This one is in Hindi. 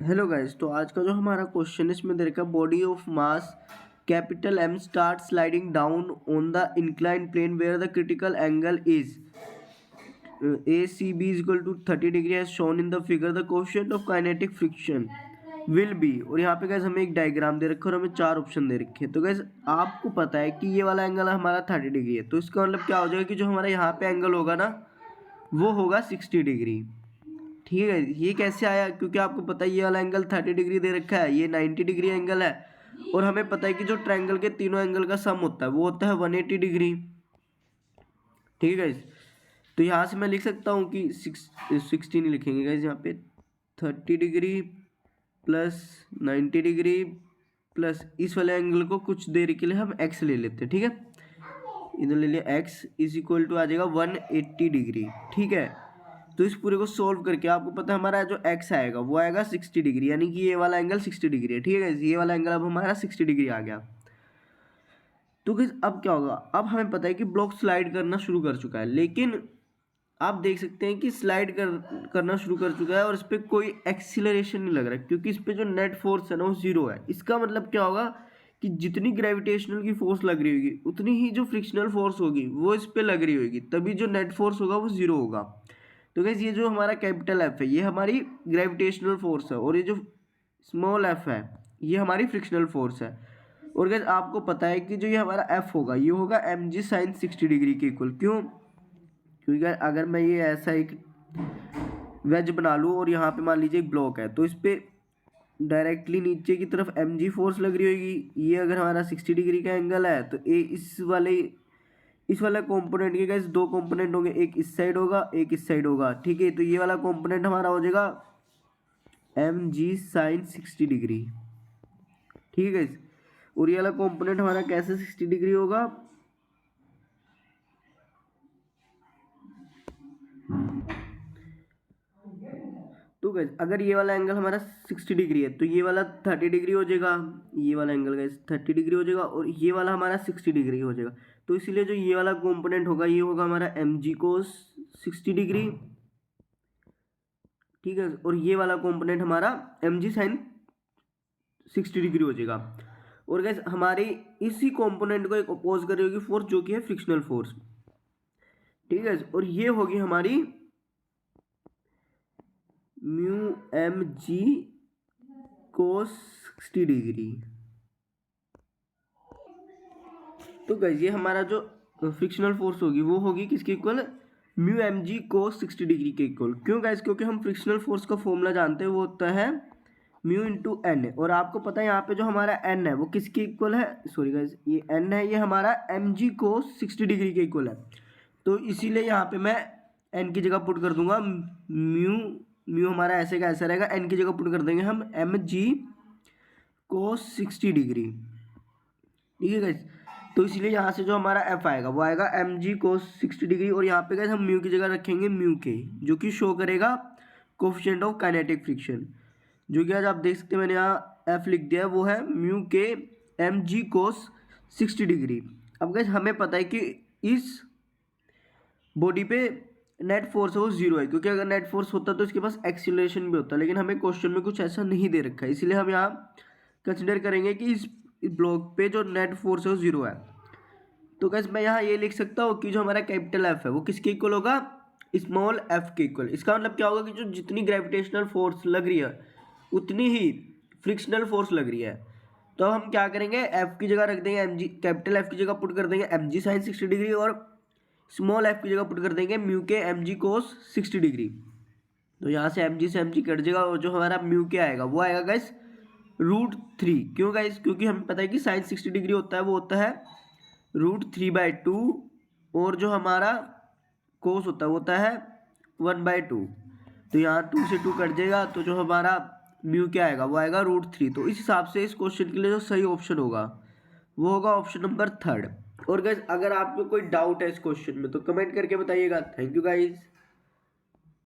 हेलो गाइस, तो आज का जो हमारा क्वेश्चन है इसमें दे रखा है body of mass capital M start sliding down on the incline plane where the critical angle is A C B is equal to 30 degree as shown in the figure the coefficient of kinetic friction will be. और यहाँ पे गैस हमें एक डायग्राम दे रखा है और हमें चार ऑप्शन दे रखे हैं। तो गैस आपको पता है कि ये वाला एंगल हमारा 30 डिग्री है, तो इसका मतलब क्या हो जाएगा कि जो हमारा यहाँ पे एंगल होगा ना वो होगा 60 डिग्री। ठीक है, ये कैसे आया? क्योंकि आपको पता है ये वाला एंगल 30 डिग्री दे रखा है, ये 90 डिग्री एंगल है और हमें पता है कि जो ट्रायंगल के तीनों एंगल का सम होता है वो होता है 180 डिग्री। ठीक है, तो यहाँ से मैं लिख सकता हूँ कि 60 नहीं लिखेंगे गाइस, यहाँ पे 30 डिग्री प्लस 90 डिग्री प्लस इस वाले एंगल को कुछ देर के लिए हम x ले लेते हैं। ठीक है, इधर ले लिया x इज इक्वल टू आ जाएगा 180 डिग्री। ठीक है, तो इस पूरे को सोल्व करके आपको पता है हमारा जो x आएगा वो आएगा 60 डिग्री, यानी कि ये वाला एंगल 60 डिग्री है। ठीक है, ये वाला एंगल अब हमारा 60 डिग्री आ गया। तो गाइस अब क्या होगा, अब हमें पता है कि ब्लॉक स्लाइड करना शुरू कर चुका है, लेकिन आप देख सकते हैं कि करना शुरू कर चुका है और इस पर कोई एक्सीलरेशन नहीं लग रहा है, क्योंकि इस पर जो नेट फोर्स है ना वो जीरो है। इसका मतलब क्या होगा कि जितनी ग्रेविटेशनल की फोर्स लग रही होगी उतनी ही जो फ्रिक्शनल फोर्स होगी वो इस पर लग रही होगी, तभी जो नेट फोर्स होगा वो जीरो होगा। तो गाइस ये जो हमारा कैपिटल एफ है ये हमारी ग्रेविटेशनल फोर्स है और ये जो स्मॉल एफ है ये हमारी फ्रिक्शनल फोर्स है। और गाइस आपको पता है कि जो ये हमारा एफ होगा ये होगा एम जी साइन 60 डिग्री के इक्वल। क्यों? क्योंकि अगर मैं ये ऐसा एक वेज बना लूँ और यहाँ पे मान लीजिए एक ब्लॉक है, तो इस पर डायरेक्टली नीचे की तरफ एम जी फोर्स लग रही होगी। ये अगर हमारा 60 डिग्री का एंगल है तो ये इस वाला कंपोनेंट के गाइस दो कंपोनेंट होंगे, एक इस साइड होगा एक इस साइड होगा। ठीक है, तो ये वाला कंपोनेंट हमारा हो जाएगा एम जी साइन 60 डिग्री। ठीक है गाइस, और ये वाला कंपोनेंट हमारा कैसे 60 डिग्री होगा? तो गाइस अगर ये वाला एंगल हमारा 60 डिग्री है तो ये वाला 30 डिग्री हो जाएगा, ये वाला एंगल गाइस 30 डिग्री हो जाएगा और ये वाला हमारा 60 डिग्री हो जाएगा। तो इसीलिए जो ये वाला कंपोनेंट होगा ये होगा हमारा एम जी कोस 60 डिग्री। ठीक है, और ये वाला कंपोनेंट हमारा एम जी साइन 60 डिग्री हो जाएगा। और गाइस हमारे इसी कंपोनेंट को एक अपोज कर रही होगी फोर्स जो कि है फ्रिक्शनल फोर्स। ठीक है, और ये होगी हमारी म्यू एम जी कोस 60 डिग्री। तो गाइस ये हमारा जो फ्रिक्शनल फोर्स होगी वो होगी किसके इक्वल? म्यू एम जी कोस 60 डिग्री के इक्वल। क्यों गाइस? क्योंकि हम फ्रिक्शनल फोर्स का फॉर्मूला जानते हैं, वो होता है म्यू इंटू एन। और आपको पता है यहाँ पे जो हमारा एन है वो किसके इक्वल है? सॉरी गाइस, ये एन है, ये हमारा एम जी कोस 60 डिग्री के इक्वल है। तो इसीलिए यहाँ पे मैं एन की जगह पुट कर दूंगा म्यू हमारा ऐसे का ऐसा रहेगा, एन की जगह पुट कर देंगे हम एम जी कोस 60 डिग्री। ठीक है गाइस, तो इसलिए यहाँ से जो हमारा एफ आएगा वो आएगा एम जी कोस 60 डिग्री और यहाँ पे गाइस हम म्यू की जगह रखेंगे म्यू के, जो कि शो करेगा कोफिशिएंट ऑफ काइनेटिक फ्रिक्शन, जो कि आज आप देख सकते हैं मैंने यहाँ एफ लिख दिया है, वो है म्यू के एम जी कोस 60 डिग्री। अब गाइस हमें पता है कि इस बॉडी पे नेट फोर्स है वो जीरो है, क्योंकि अगर नेट फोर्स होता तो इसके पास एक्सीलरेशन भी होता, लेकिन हमें क्वेश्चन में कुछ ऐसा नहीं दे रखा है, इसलिए हम यहाँ कंसिडर करेंगे कि इस ब्लॉक पे जो नेट फोर्स है वो जीरो है। तो गाइस मैं यहाँ ये लिख सकता हूँ कि जो हमारा कैपिटल एफ है वो किसके इक्वल होगा? स्मॉल एफ के इक्वल। इसका मतलब क्या होगा कि जो जितनी ग्रेविटेशनल फोर्स लग रही है उतनी ही फ्रिक्शनल फोर्स लग रही है। तो हम क्या करेंगे, एफ की जगह रख देंगे एम जी, कैपिटल एफ की जगह पुट कर देंगे एम जी साइन 60 डिग्री और स्मॉल एफ की जगह पुट कर देंगे म्यू के एम जी कोस 60 डिग्री। तो यहाँ से एम जी से एम जी कट जाएगा और जो हमारा म्यू के आएगा वो आएगा गाइस √3। क्यों गाइस? क्योंकि हमें पता है कि साइन 60 डिग्री होता है वो होता है √3/2 और जो हमारा कोस होता है वो होता है 1/2। तो यहाँ 2 से 2 कट जाएगा, तो जो हमारा म्यू क्या आएगा वो आएगा √3। तो इस हिसाब से इस क्वेश्चन के लिए जो सही ऑप्शन होगा वो होगा ऑप्शन नंबर 3। और गाइस अगर आपको कोई डाउट है इस क्वेश्चन में तो कमेंट करके बताइएगा। Thank you guys.